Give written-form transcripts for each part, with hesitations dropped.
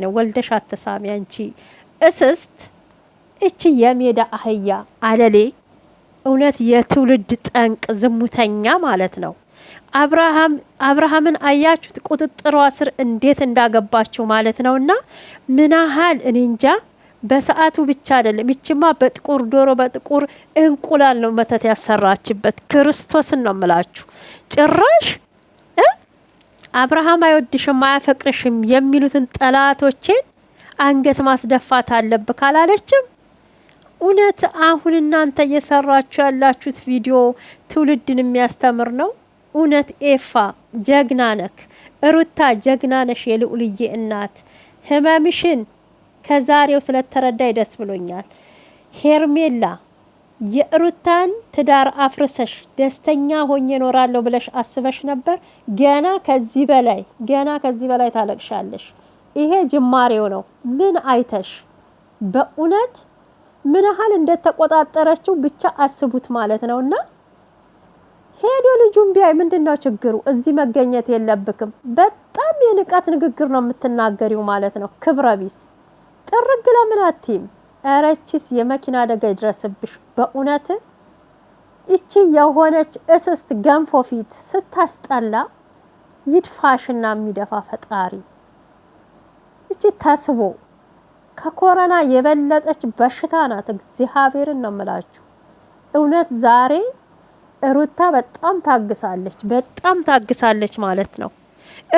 ነው ወልደሽ አትሳሚ አንቺ እስስት እቺ የሜዳ አህያ አለሌ እውነት የትውልድ ጠንቅ ዝሙተኛ ማለት ነው። አብርሃምን አያችሁት ቁጥጥሯ ስር እንዴት እንዳገባችሁ ማለት ነውና ምናሃል እኔ እንጃ። በሰዓቱ ብቻ አይደለም ይችማ በጥቁር ዶሮ በጥቁር እንቁላል ነው መተት ያሰራችበት። ክርስቶስን ነው ምላችሁ ጭራሽ አብርሃም አይወድሽም አያፈቅርሽም የሚሉትን ጠላቶቼን አንገት ማስደፋት አለብህ ካላለችም እውነት አሁን እናንተ እየሰራችሁ ያላችሁት ቪዲዮ ትውልድን የሚያስተምር ነው። እውነት ኤፋ ጀግና ነክ፣ ሩታ ጀግና ነሽ፣ የልዑልዬ እናት ህመምሽን ከዛሬው ስለተረዳይ ደስ ብሎኛል። ሄርሜላ የሩታን ትዳር አፍርሰሽ ደስተኛ ሆኜ እኖራለሁ ብለሽ አስበሽ ነበር? ገና ከዚህ በላይ ታለቅሻለሽ። ይሄ ጅማሬው ነው። ምን አይተሽ በእውነት ምን ያህል እንደተቆጣጠረችው ብቻ አስቡት ማለት ነውና ሄዶ ልጁን ቢያይ ምንድነው ችግሩ? እዚህ መገኘት የለብክም። በጣም የንቃት ንግግር ነው የምትናገሪው ማለት ነው። ክብረ ቢስ ጥርግ ለምን አትይም? አረችስ የመኪና አደጋ ይድረስብሽ። በእውነት እቺ የሆነች እስስት ገንፎ ፊት ስታስጠላ ይድፋሽና የሚደፋ ፈጣሪ። እቺ ታስቦ ከኮሮና የበለጠች በሽታ ናት። እግዚአብሔርን ነው የምላችሁ። እውነት ዛሬ ሩታ በጣም ታግሳለች ማለት ነው።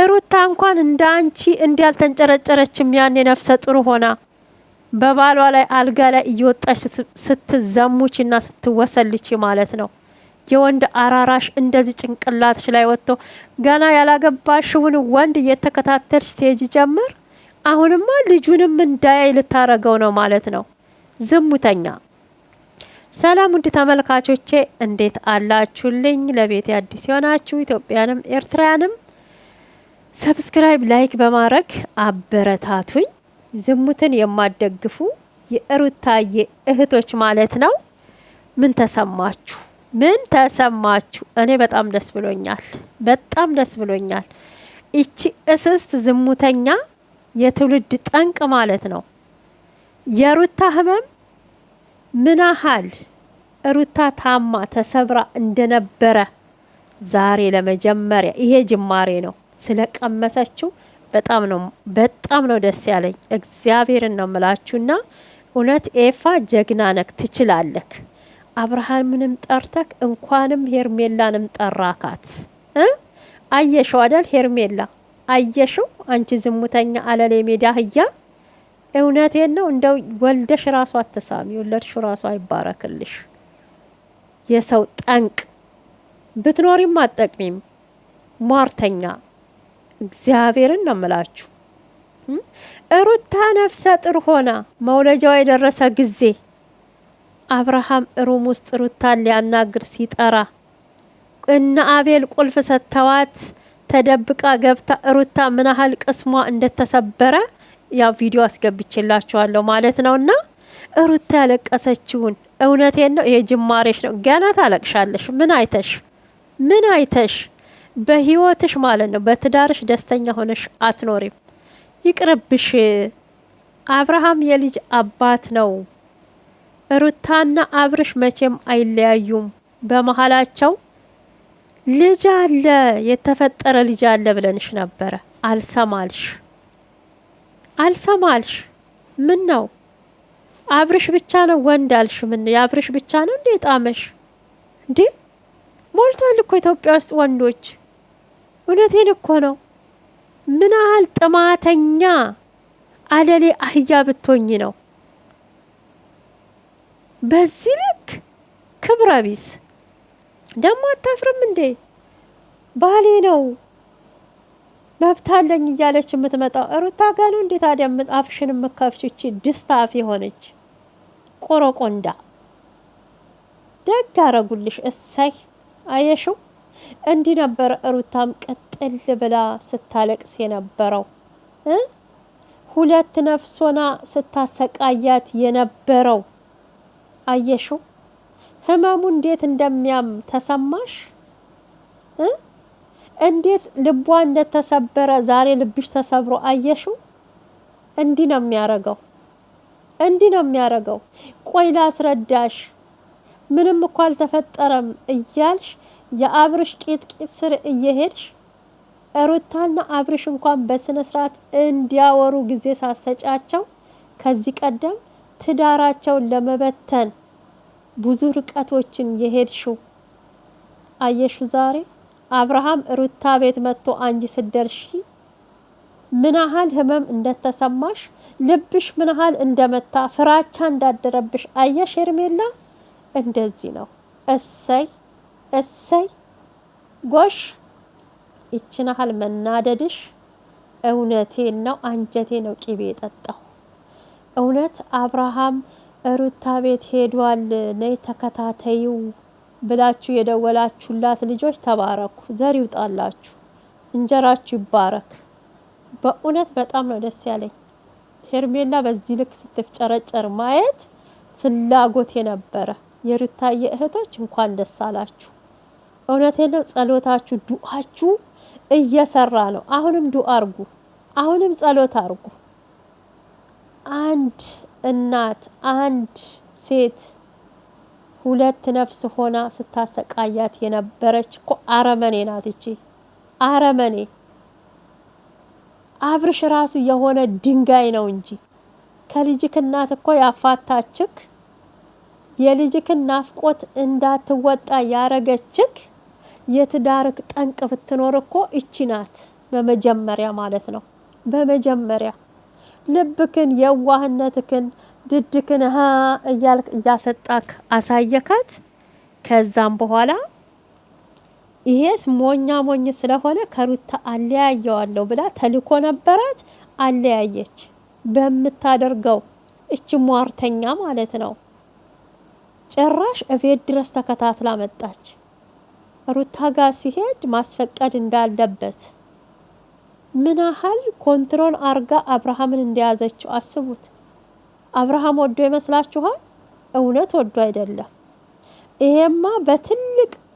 ሩታ እንኳን እንዳንቺ እንዲያልተንጨረጨረችም ያኔ ነፍሰ ጥሩ ሆና በባሏ ላይ አልጋ ላይ እየወጣች ስትዘሙችና ስትወሰልች ማለት ነው። የወንድ አራራሽ እንደዚህ ጭንቅላትሽ ላይ ወጥቶ ገና ያላገባሽውን ወንድ እየተከታተልሽ ትሄጂ ጀመር። አሁንማ ልጁንም እንዳያይ ልታረገው ነው ማለት ነው። ዝሙተኛ። ሰላም ውድ ተመልካቾቼ እንዴት አላችሁልኝ? ለቤት አዲስ የሆናችሁ ኢትዮጵያንም ኤርትራንም ሰብስክራይብ ላይክ በማድረግ አበረታቱኝ። ዝሙትን የማደግፉ የሩታዬ እህቶች ማለት ነው። ምን ተሰማችሁ? እኔ በጣም ደስ ብሎኛል። እቺ እስስት ዝሙተኛ የትውልድ ጠንቅ ማለት ነው። የሩታ ህመም ምናሃል ሩታ ታማ ተሰብራ እንደነበረ ዛሬ ለመጀመሪያ ይሄ ጅማሬ ነው ስለቀመሰችው በጣም ነው ደስ ያለኝ። እግዚአብሔርን ነው ምላችሁና እውነት ኤፋ ጀግና ነክ ትችላለክ። አብርሃምንም ጠርተክ እንኳንም ሄርሜላንም ጠራካት። አየሽው አይደል? ሄርሜላ አየሽው? አንቺ ዝሙተኛ አለሌ ሜዳ ህያ። እውነቴን ነው። እንደው ወልደሽ ራሱ አትሳሚ፣ ወለድሽ ራሱ አይባረክልሽ። የሰው ጠንቅ ብትኖሪም አትጠቅሚም። ሟርተኛ። እግዚአብሔርን ነው የምላችሁ። ሩታ ነፍሰ ጥር ሆና መውለጃዋ የደረሰ ጊዜ አብርሃም ሩም ውስጥ ሩታን ሊያናግር ሲጠራ እና አቤል ቁልፍ ሰተዋት ተደብቃ ገብታ ሩታ ምን ያህል ቅስሟ እንደተሰበረ ያ ቪዲዮ አስገብቼላችኋለሁ ማለት ነውና ሩታ ያለቀሰችውን እውነቴን ነው። ይሄ ጅማሬሽ ነው። ገና ታለቅሻለሽ። ምን አይተሽ በህይወትሽ ማለት ነው። በትዳርሽ ደስተኛ ሆነሽ አትኖሪም። ይቅርብሽ። አብርሃም የልጅ አባት ነው። ሩታና አብርሽ መቼም አይለያዩም። በመሃላቸው ልጅ አለ፣ የተፈጠረ ልጅ አለ ብለንሽ ነበረ። አልሰማልሽ። ምን ነው አብርሽ ብቻ ነው ወንድ አልሽ? ምን የአብርሽ ብቻ ነው እንዴ ጣመሽ እንዴ? ሞልቷል እኮ ኢትዮጵያ ውስጥ ወንዶች። እውነቴን እኮ ነው። ምን ያህል ጥማተኛ አለሌ አህያ ብትሆኝ ነው በዚህ ልክ ክብረ ቢስ? ደግሞ አታፍርም እንዴ? ባሌ ነው መብት አለኝ እያለች የምትመጣው ሩታ ጋር ነው እንዴ? ታዲያ አፍሽን መካፍሽቺ ድስታፍ የሆነች ቆሮቆንዳ። ደግ አረጉልሽ። እሰይ አየሽው? እንዲህ ነበር ሩታም ቀጥል ብላ ስታለቅስ የነበረው። ሁለት ነፍሶና ስታሰቃያት የነበረው አየሽው? ህመሙ እንዴት እንደሚያም ተሰማሽ? እንዴት ልቧ እንደተሰበረ ዛሬ ልብሽ ተሰብሮ አየሽው? እንዲህ ነው የሚያረገው፣ እንዲህ ነው የሚያረገው። ቆይ ላስረዳሽ፣ ምንም እኮ አልተፈጠረም እያልሽ የአብርሽ ቂጥ ስር እየሄድሽ ሩታና አብርሽ እንኳን በስነ ስርዓት እንዲያወሩ ጊዜ ሳሰጫቸው ከዚህ ቀደም ትዳራቸውን ለመበተን ብዙ ርቀቶችን የሄድሽው አየሹ። ዛሬ አብርሃም ሩታ ቤት መጥቶ አንጂ ስደርሺ ምን ያህል ህመም እንደተሰማሽ፣ ልብሽ ምን ያህል እንደመታ፣ ፍራቻ እንዳደረብሽ አየሽ ሄርሜላ። እንደዚህ ነው። እሰይ እሰይ ጎሽ፣ ይችን ያህል መናደድሽ እውነቴን ነው፣ አንጀቴ ነው ቂቤ የጠጣው። እውነት አብርሃም ሩታ ቤት ሄዷል፣ ነይ ተከታተዩ ብላችሁ የደወላችሁላት ልጆች ተባረኩ፣ ዘር ይውጣላችሁ፣ እንጀራችሁ ይባረክ። በእውነት በጣም ነው ደስ ያለኝ ሄርሜላ በዚህ ልክ ስትፍጨረጨር ማየት ፍላጎት የነበረ። የሩታዬ እህቶች እንኳን ደስ አላችሁ። እውነቴን ነው። ጸሎታችሁ ዱአችሁ እየሰራ ነው። አሁንም ዱአ አርጉ፣ አሁንም ጸሎት አርጉ። አንድ እናት አንድ ሴት ሁለት ነፍስ ሆና ስታሰቃያት የነበረች እኮ አረመኔ ናት እቺ አረመኔ። አብርሽ ራሱ የሆነ ድንጋይ ነው እንጂ ከልጅክ እናት እኮ ያፋታችክ፣ የልጅክ ናፍቆት እንዳትወጣ ያረገችክ፣ የትዳርክ ጠንቅ ብትኖር እኮ እቺ ናት በመጀመሪያ ማለት ነው። በመጀመሪያ ልብክን የዋህነትክን ድድክን እያልክ እያሰጣክ አሳየካት። ከዛም በኋላ ይሄስ ሞኛ ሞኝ ስለሆነ ከሩታ አለያየዋለሁ ብላ ተልኮ ነበራት፣ አለያየች በምታደርገው እቺ ሟርተኛ ማለት ነው። ጭራሽ እቤት ድረስ ተከታትላ መጣች። ሩታ ጋር ሲሄድ ማስፈቀድ እንዳለበት ምን ያህል ኮንትሮል አርጋ አብርሃምን እንደያዘችው አስቡት። አብርሃም ወዶ ይመስላችኋል? እውነት ወዶ አይደለም። ይሄማ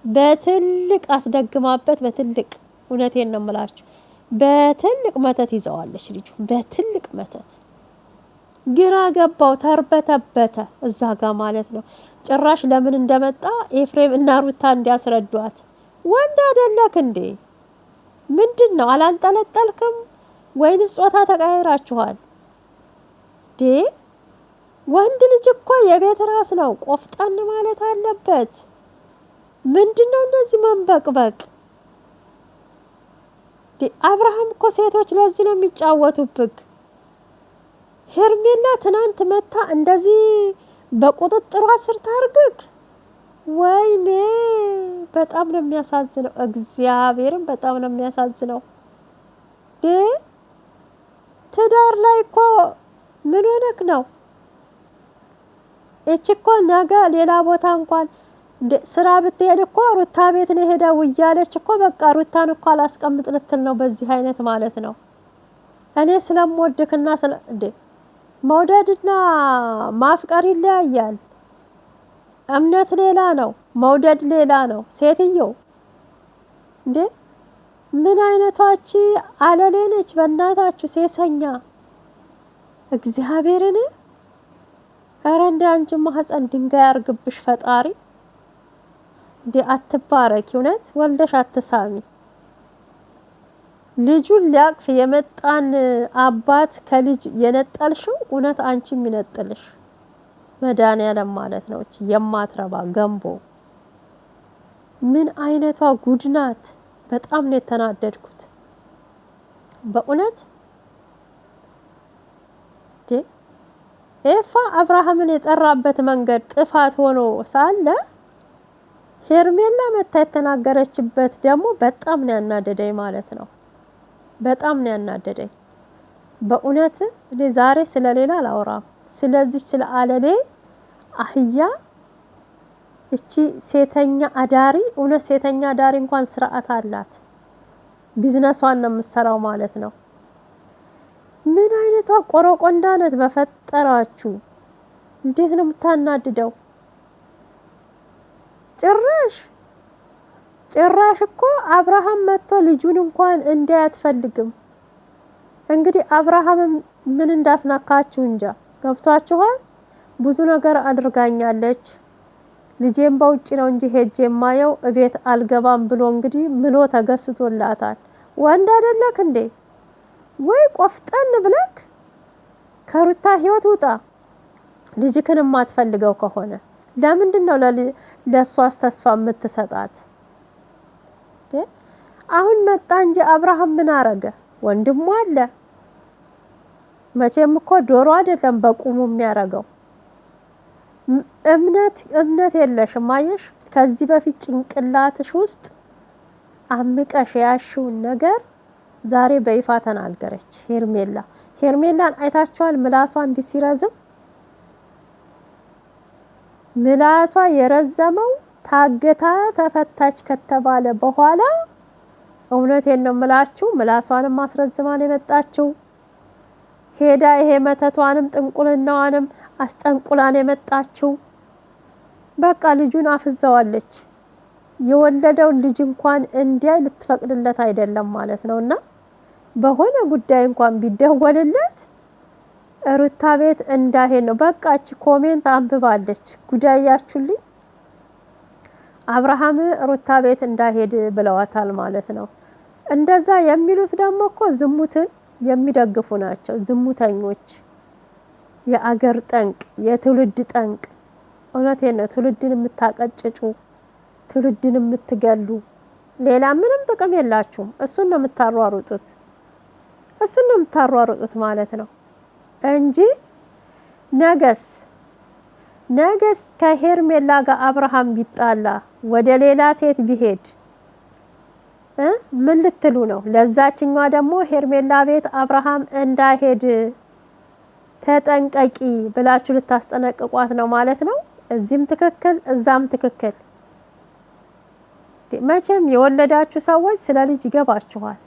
በትልቅ አስደግማበት፣ በትልቅ እውነቴን ነው የምላችሁ፣ በትልቅ መተት ይዘዋለች ልጁ፣ በትልቅ መተት። ግራ ገባው፣ ተርበተበተ እዛ ጋር ማለት ነው። ጭራሽ ለምን እንደመጣ ኤፍሬም እና ሩታ እንዲያስረዷት። ወንድ አይደለክ እንዴ? ምንድን ነው አላንጠለጠልክም ወይንስ ጾታ ተቀያይራችኋል? ወንድ ልጅ እኮ የቤት ራስ ነው፣ ቆፍጠን ማለት አለበት። ምንድነው እንደዚህ መንበቅበቅ? አብርሃም እኮ ሴቶች ለዚህ ነው የሚጫወቱብክ። ሄርሜላ ትናንት መታ እንደዚህ በቁጥጥሯ ስር ታርግክ። ወይኔ በጣም ነው የሚያሳዝነው። እግዚአብሔርን በጣም ነው የሚያሳዝነው። ትዳር ላይ እኮ ምን ሆነክ ነው? እቺ እኮ ነገ ሌላ ቦታ እንኳን ስራ ብትሄድ እኮ ሩታ ቤት ነው ሄደው እያለች እኮ በቃ ሩታን እኮ አላስቀምጥ ልትል ነው በዚህ አይነት ማለት ነው። እኔ ስለምወድክና መውደድና ማፍቀር ይለያያል። እምነት ሌላ ነው፣ መውደድ ሌላ ነው። ሴትዮ ምን አይነቷች አለሌ ነች በእናታችሁ ሴሰኛ። እግዚአብሔርን ኧረ እንደ አንቺ ማህፀን ድንጋይ አርግብሽ ፈጣሪ። አትባረኪ፣ እውነት ወልደሽ አትሳሚ። ልጁን ሊያቅፍ የመጣን አባት ከልጅ የነጠልሽው እውነት አንቺ የሚነጥልሽ መድኃኒዓለም ማለት ነው። እቺ የማትረባ ገንቦ ምን አይነቷ ጉድናት! በጣም ነው የተናደድኩት በእውነት። ኤፋ አብርሃምን የጠራበት መንገድ ጥፋት ሆኖ ሳለ ሄርሜላ መታ የተናገረችበት ደግሞ በጣም ነው ያናደደኝ ማለት ነው። በጣም ነው ያናደደኝ በእውነት። እኔ ዛሬ ስለሌላ አላወራም፣ ስለዚህ ስለ አለሌ አህያ እቺ ሴተኛ አዳሪ። እውነት ሴተኛ አዳሪ እንኳን ስርዓት አላት፣ ቢዝነሷን ነው የምትሰራው ማለት ነው። ምን አይነቷ ቆረቆንዳነት በፈጠራችሁ! እንዴት ነው የምታናድደው! ጭራሽ እኮ አብርሃም መጥቶ ልጁን እንኳን እንዲያይ አትፈልግም። እንግዲህ አብርሃምም ምን እንዳስነካችሁ እንጃ። ገብቷችኋል? ብዙ ነገር አድርጋኛለች። ልጄም በውጭ ነው እንጂ ሄጄ የማየው እቤት አልገባም ብሎ እንግዲህ ምሎ ተገስቶላታል። ወንድ አይደለክ እንዴ? ወይ ቆፍጠን ብለክ ከሩታ ህይወት ውጣ። ልጅክን የማትፈልገው ከሆነ ለምንድነው ለሷስ ተስፋ የምትሰጣት? አሁን መጣ እንጂ አብርሃም ምን አረገ? ወንድሙ አለ። መቼም እኮ ዶሮ አይደለም በቁሙ የሚያረገው። እምነት የለሽም። አየሽ፣ ከዚህ በፊት ጭንቅላትሽ ውስጥ አምቀሽ ያሽውን ነገር ዛሬ በይፋ ተናገረች ሄርሜላ። ሄርሜላን አይታችኋል? ምላሷ እንዲህ ሲረዝም ምላሷ የረዘመው ታገታ ተፈታች ከተባለ በኋላ እውነቴን ነው ምላችሁ፣ ምላሷንም ማስረዝማን የመጣችው ሄዳ ይሄ መተቷንም ጥንቁልናዋንም አስጠንቁላን የመጣችው። በቃ ልጁን አፍዘዋለች። የወለደው ልጅ እንኳን እንዲያይ ልትፈቅድለት አይደለም ማለት ነውና በሆነ ጉዳይ እንኳን ቢደወልለት ሩታ ቤት እንዳሄድ ነው። በቃች። ኮሜንት አንብባለች። ጉዳያችሁልኝ አብርሃም ሩታ ቤት እንዳሄድ ብለዋታል ማለት ነው። እንደዛ የሚሉት ደግሞ እኮ ዝሙትን የሚደግፉ ናቸው። ዝሙተኞች፣ የአገር ጠንቅ፣ የትውልድ ጠንቅ። እውነቴን ነው። ትውልድን የምታቀጭጩ፣ ትውልድን የምትገሉ፣ ሌላ ምንም ጥቅም የላችሁም። እሱን ነው የምታሯሩጡት፣ እሱን ነው የምታሯሩጡት ማለት ነው እንጂ ነገስ ከሄርሜላ ጋር አብርሃም ቢጣላ ወደ ሌላ ሴት ቢሄድ ምን ልትሉ ነው? ለዛችኛዋ ደግሞ ሄርሜላ ቤት አብርሃም እንዳይሄድ ተጠንቀቂ ብላችሁ ልታስጠነቅቋት ነው ማለት ነው። እዚህም ትክክል እዛም ትክክል። መቼም የወለዳችሁ ሰዎች ስለ ልጅ ይገባችኋል፣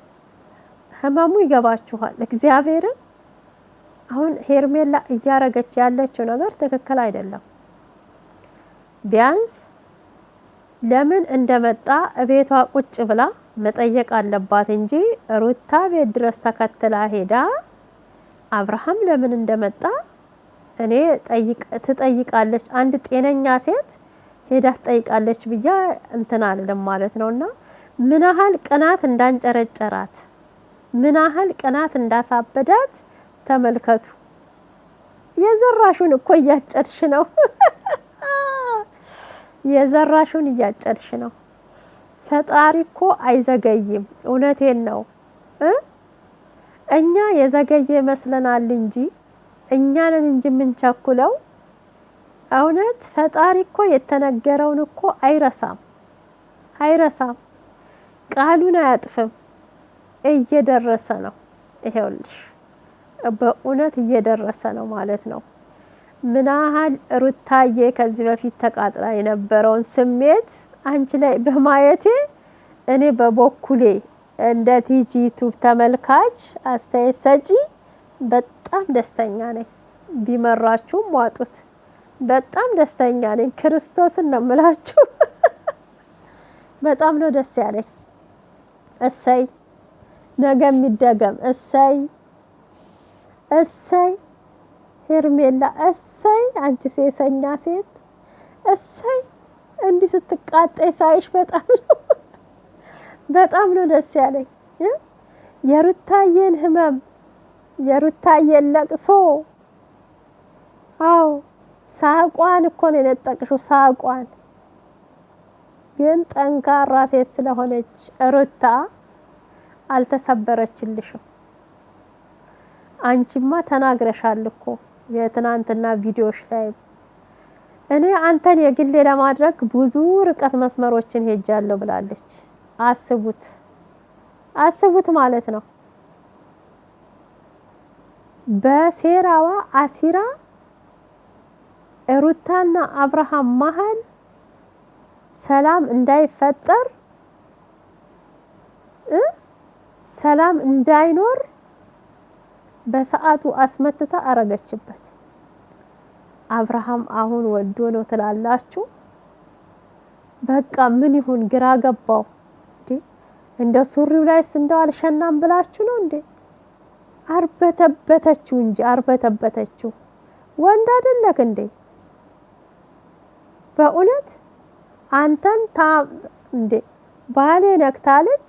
ህመሙ ይገባችኋል። እግዚአብሔርን አሁን ሄርሜላ እያረገች ያለችው ነገር ትክክል አይደለም። ቢያንስ ለምን እንደመጣ እቤቷ ቁጭ ብላ መጠየቅ አለባት እንጂ ሩታ ቤት ድረስ ተከትላ ሄዳ አብርሃም ለምን እንደመጣ እኔ ትጠይቃለች። አንድ ጤነኛ ሴት ሄዳ ትጠይቃለች ብዬ እንትን አልልም ማለት ነውና ምን ያህል ቅናት እንዳንጨረጨራት፣ ምን ያህል ቅናት እንዳሳበዳት ተመልከቱ። የዘራሹን እኮ እያጨድሽ ነው። የዘራሹን እያጨድሽ ነው። ፈጣሪ እኮ አይዘገይም። እውነቴን ነው። እኛ የዘገየ መስለናል እንጂ እኛንን እንጂ የምንቸኩለው። እውነት ፈጣሪ እኮ የተነገረውን እኮ አይረሳም። ቃሉን አያጥፍም። እየደረሰ ነው። ይሄውልሽ በእውነት እየደረሰ ነው ማለት ነው። ምን ያህል ሩታዬ ከዚህ በፊት ተቃጥላ የነበረውን ስሜት አንቺ ላይ በማየቴ እኔ በበኩሌ እንደ ቲጂ ዩቲዩብ ተመልካች አስተያየት ሰጪ በጣም ደስተኛ ነኝ። ቢመራችሁም ዋጡት። በጣም ደስተኛ ነኝ። ክርስቶስን ነው የምላችሁ። በጣም ነው ደስ ያለኝ። እሰይ ነገ የሚደገም እሰይ ሄርሜላ እሰይ፣ አንቺ ሴሰኛ ሴት እሰይ። እንዲህ ስትቃጠይ ሳይሽ በጣም ነው ደስ ያለኝ። የሩታዬን ህመም፣ የሩታዬን ለቅሶ፣ አዎ ሳቋን እኮ ነው የነጠቅሽው። ሳቋን ግን ጠንካራ ሴት ስለሆነች ሩታ አልተሰበረችልሽም። አንቺማ ተናግረሻል እኮ የትናንትና ቪዲዮሽ ላይ እኔ አንተን የግሌ ለማድረግ ብዙ ርቀት መስመሮችን ሄጃለሁ ብላለች። አስቡት ማለት ነው። በሴራዋ አሲራ ሩታና አብርሃም መሀል ሰላም እንዳይፈጠር፣ ሰላም እንዳይኖር በሰዓቱ አስመትታ አረገችበት። አብርሃም አሁን ወዶ ነው ትላላችሁ? በቃ ምን ይሁን ግራ ገባው። እንደ ሱሪው ላይስ እንደው አልሸናም ብላችሁ ነው እንዴ? አርበተበተችው እንጂ አርበተበተችው። ወንድ አይደለክ እንዴ? በእውነት አንተን እንዴ ባሌ ነክታለች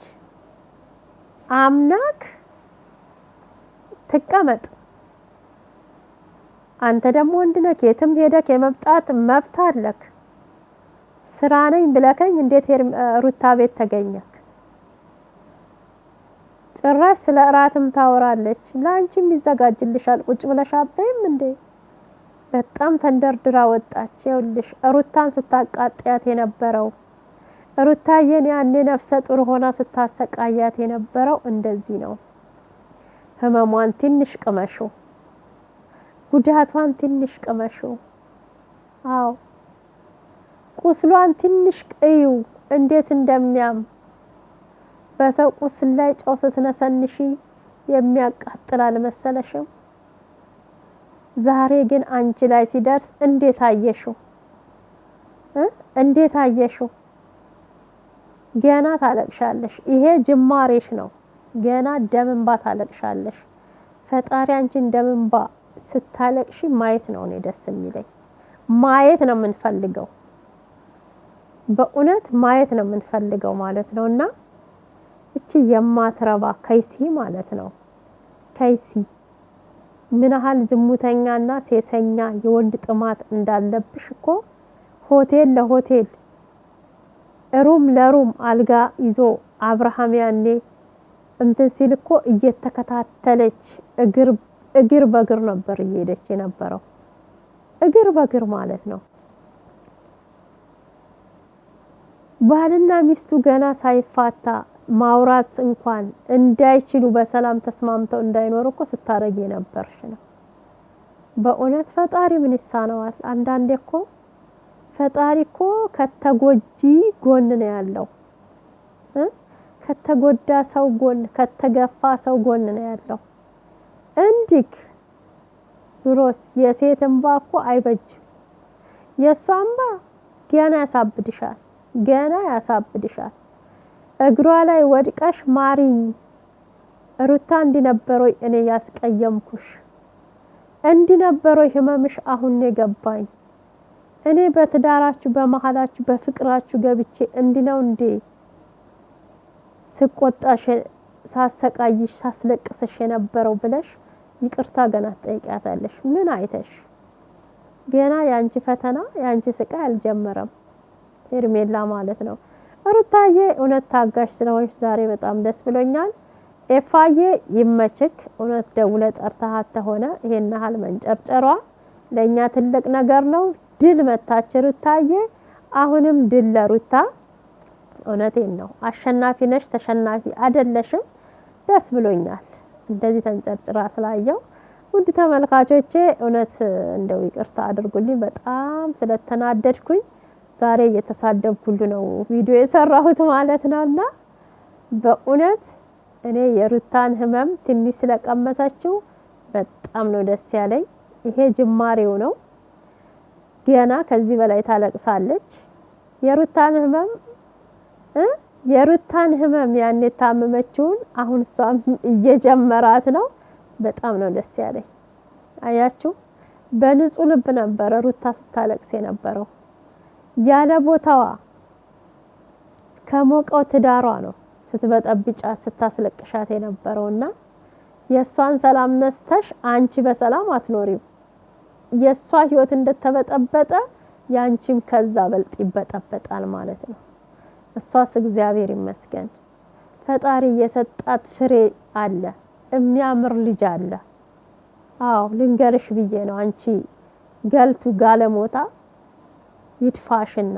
አምናክ ትቀመጥ። አንተ ደግሞ ወንድ ነህ፣ የትም ሄደክ የመብጣት መብት አለክ። ስራ ነኝ ብለከኝ እንዴት ሩታ ቤት ተገኘክ? ጭራሽ ስለ እራትም ታወራለች። ላንቺም ይዘጋጅልሻል ቁጭ ብለሽ አትበይም እንዴ? በጣም ተንደርድራ ወጣች። ይኸውልሽ ሩታን ስታቃጥያት የነበረው ሩታዬን ያኔ ነፍሰ ጡር ሆና ስታሰቃያት የነበረው እንደዚህ ነው። ህመሟን ትንሽ ቅመሹ፣ ጉዳቷን ትንሽ ቅመሹ። አዎ ቁስሏን ትንሽ እዩ እንዴት እንደሚያም። በሰው ቁስል ላይ ጨው ስትነሰንሺ የሚያቃጥል አልመሰለሽም? ዛሬ ግን አንቺ ላይ ሲደርስ እንዴት አየሽው? እንዴት አየሽው? ገና ታለቅሻለሽ። ይሄ ጅማሬሽ ነው። ገና ደም እንባ ታለቅሻለሽ። ፈጣሪ አንቺን ደም እንባ ስታለቅሺ ማየት ነው እኔ ደስ የሚለኝ። ማየት ነው የምንፈልገው። በእውነት ማየት ነው የምንፈልገው ማለት ነውና እቺ የማትረባ ከይሲ ማለት ነው። ከይሲ ምን ያህል ዝሙተኛና ሴሰኛ የወንድ ጥማት እንዳለብሽ እኮ ሆቴል ለሆቴል ሩም ለሩም አልጋ ይዞ አብርሃም ያኔ እንትን ሲል እኮ እየተከታተለች እግር በእግር ነበር እየሄደች የነበረው። እግር በእግር ማለት ነው። ባልና ሚስቱ ገና ሳይፋታ ማውራት እንኳን እንዳይችሉ በሰላም ተስማምተው እንዳይኖሩ እኮ ስታረጊ ነበርሽ ነው። በእውነት ፈጣሪ ምን ይሳነዋል? አንዳንዴ እኮ ፈጣሪ እኮ ከተጎጂ ጎን ነው ያለው። ከተጎዳ ሰው ጎን፣ ከተገፋ ሰው ጎን ነው ያለው። እንዲህ ድሮስ የሴት እንባ እኮ አይበጅም። የሷ እንባ ገና ያሳብድሻል፣ ገና ያሳብድሻል። እግሯ ላይ ወድቀሽ ማሪኝ ሩታ እንዲነበረው እኔ ያስቀየምኩሽ፣ እንዲነበረው ህመምሽ አሁን የገባኝ። እኔ በትዳራችሁ በመሃላችሁ በፍቅራችሁ ገብቼ እንዲነው እንዴ ስቆጣሽ ሳሰቃይሽ ሳስለቅስሽ የነበረው ብለሽ ይቅርታ ገና ትጠይቂያታለሽ። ምን አይተሽ? ገና ያንቺ ፈተና ያንቺ ስቃይ አልጀመረም ሄርሜላ ማለት ነው። ሩታዬ እውነት ታጋሽ ስለሆንሽ ዛሬ በጣም ደስ ብሎኛል። ኤፋዬ ይመችክ። እውነት ደውለ ጠርተሃት ተሆነ ይሄን ያህል መንጨርጨሯ ለኛ ትልቅ ነገር ነው። ድል መታች ሩታዬ። አሁንም ድል ለሩታ። እውነቴን ነው። አሸናፊ ነሽ፣ ተሸናፊ አይደለሽም። ደስ ብሎኛል እንደዚህ ተንጨርጭራ ስላየው። ውድ ተመልካቾቼ እውነት እንደው ይቅርታ አድርጉልኝ በጣም ስለተናደድኩኝ። ዛሬ እየተሳደብኩ ሁሉ ነው ቪዲዮ የሰራሁት ማለት ነውና በእውነት እኔ የሩታን ህመም ትንሽ ስለቀመሰችው በጣም ነው ደስ ያለኝ። ይሄ ጅማሬው ነው። ገና ከዚህ በላይ ታለቅሳለች። የሩታን ህመም ያኔ ታመመችውን አሁን እሷም እየጀመራት ነው። በጣም ነው ደስ ያለኝ። አያችሁ በንጹህ ልብ ነበር ሩታ ስታለቅስ የነበረው። ያለ ቦታዋ ከሞቀው ትዳሯ ነው ስትበጠብጫት ስታስለቅሻት የነበረውና የሷን ሰላም ነስተሽ አንቺ በሰላም አትኖሪም። የሷ ህይወት እንደተበጠበጠ ያንቺም ከዛ በልጥ ይበጠበጣል ማለት ነው። እሷስ እግዚአብሔር ይመስገን ፈጣሪ የሰጣት ፍሬ አለ፣ የሚያምር ልጅ አለ። አዎ ልንገርሽ ብዬ ነው። አንቺ ገልቱ ጋለሞታ ይድፋሽና